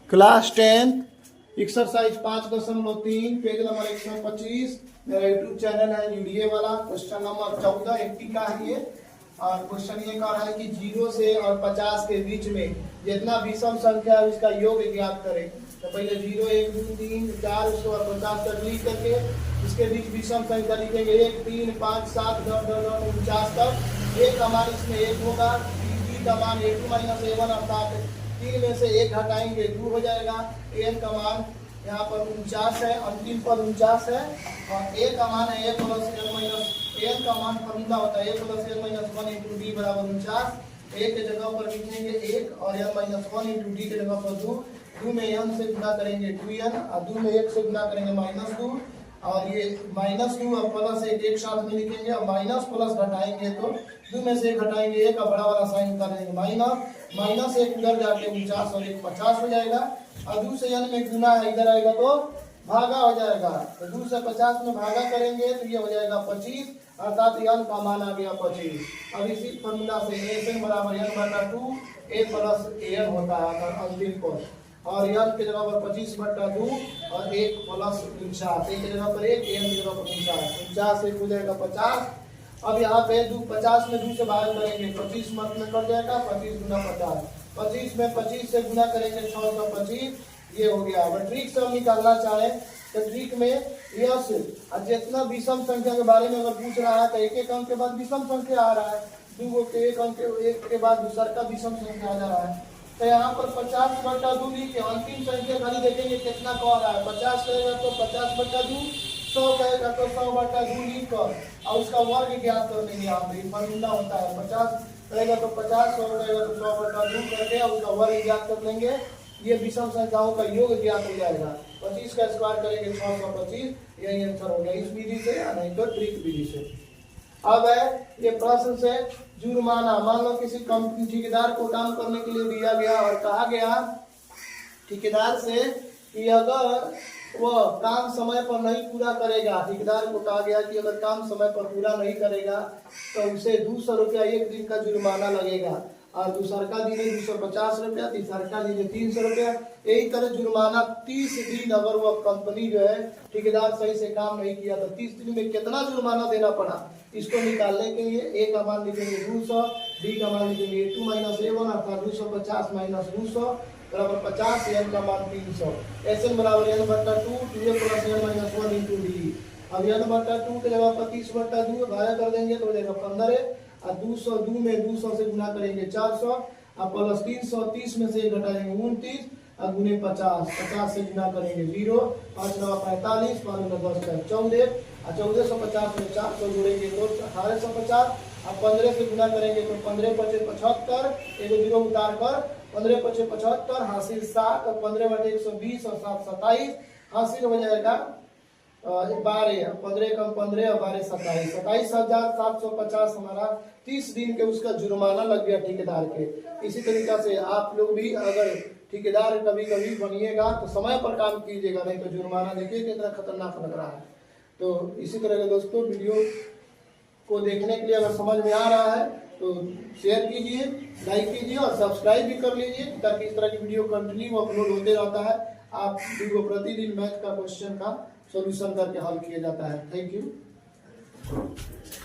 Class 10 exercise 5.3 page number 125। मेरा YouTube channel है UDA वाला। क्वेश्चन नंबर 14 80 का है ये। और क्वेश्चन ये कह रहा है कि 0 से और 50 के बीच में जितना विषम संख्या है उसका योग ज्ञात करें। तो पहले 0 1 2 3 4 उसके बाद 50 तक लिख करके इसके बीच विषम संख्या लिखेंगे 1 3 5 7 10 10 49 तक। ए का मान इसमें 1 होगा, बी का मान a2 - a1 अर्थात 3 में से 1 हटाएंगे 2 हो जाएगा। एन का मान यहाँ पर 49 है, अंतिम पद 49 है। और ए का मान है a + n - एन का मान फॉर्मूला होता है a + n - 1 × d = 49। ए के जगह पर लिखेंगे 1 और n - 1 × d के जगह पर 2। 2 में n से गुणा करेंगे 2n और 2 में 1 से गुणा करेंगे -2। और ये -2 और +1 एक साथ में लिखेंगे और माइनस प्लस घटाएंगे तो 2 में से 1 घटाएंगे 1 का बड़ा वाला साइन कर देंगे माइनस 1 उधर जाके 49 और 1 50 हो जाएगा। और 2 से n में गुना है, इधर आएगा तो भागा हो जाएगा। तो 2 से 50 में भागा करेंगे तो ये हो जाएगा 25 अर्थात n का मान आ गया 25। अब इसी फॉर्मूला से n बराबर n/2 a + an होता है अंतिम पद। और n के जगह पर 25/2 और 1 + 49। एक के जगह पर 1 n की जगह पर 49 से हो जाएगा 50। अब यहाँ पे 50 में 2 से भाग करेंगे 25 मत में कट जाएगा 25 × 50। 25 में 25 से गुना करेंगे 625। ये हो गया। अगर ट्रिक से हम निकालना चाहें तो ट्रिक में यस जितना विषम संख्या के बारे में अगर पूछ रहा है तो एक अंक के बाद विषम संख्या आ रहा है, 2 के एक अंक एक के बाद दूसरा का विषम संख्या आ जा रहा है। तो यहाँ पर 50/2 लिख के अंतिम संख्या खाली देखेंगे कितना कह रहा है। 50 कहेगा तो 50/2, 100 कहेगा तो 100/2 लिख कर और उसका वर्ग ज्ञात कर देंगे। यहाँ पे फॉर्मूला होता है 50 कहेगा तो 50, 100 कहेगा तो 100/2 करके और उसका वर्ग ज्ञात कर लेंगे। ये विषम संख्याओं का योग ज्ञात हो जाएगा। 25 का स्क्वायर करेंगे 625। यही आंसर हो गया इस विधि से, नहीं तो ट्रिक विधि से। अब है ये प्रश्न से जुर्माना। मान लो किसी कंपनी ठेकेदार को काम करने के लिए दिया गया और कहा गया ठेकेदार से कि अगर वह काम समय पर नहीं पूरा करेगा, ठेकेदार को कहा गया कि अगर काम समय पर पूरा नहीं करेगा तो उसे 200 रुपया एक दिन का जुर्माना लगेगा। और दूसरा का दिन 250 रुपया, तीसरा का दिन 300 रुपया। यही तरह जुर्माना 30 दिन अगर वह कंपनी जो है ठेकेदार सही से काम नहीं किया तो 30 दिन में कितना जुर्माना देना पड़ा, इसको निकालने के लिए ए का मान लिखेंगे 200, बी का मान लिखेंगे a2 - a1 अर्थात 250 - 200 बराबर 50, n का मान 300। Sn बराबर n/2 2a + n - 1 × d। अब n/2 के जगह पर 30/2 भागा कर देंगे तो हो जाएगा 15 और 200 2 में 200 से गुना करेंगे 400 और प्लस 300 30 में से 1 घटाएंगे 29 और गुने 50 50 से गुना करेंगे 0 5 9 45 5 9 10 14 और 1450 में 400 जोड़ेंगे तो 1850 और 15 से गुना करेंगे तो 15 × 5 = 75, एक 0 उतार कर 15 × 5 = 75 हासिल 7 और 15/120 और 7 27 हासिल हो जाएगा 12। 15 कम 15 और 12 27 27,750 हमारा 30 दिन के उसका जुर्माना लग गया ठेकेदार के। इसी तरीका से आप लोग भी अगर ठेकेदार कभी कभी बनिएगा तो समय पर काम कीजिएगा, नहीं तो जुर्माना देखिए कितना खतरनाक लग रहा है। तो इसी तरह के दोस्तों वीडियो को देखने के लिए अगर समझ में आ रहा है तो शेयर कीजिए, लाइक कीजिए और सब्सक्राइब भी कर लीजिए ताकि इस तरह की वीडियो कंटिन्यू अपलोड होते रहता है। आप प्रतिदिन मैथ का क्वेश्चन का सॉल्यूशन करके हल किया जाता है। Thank you.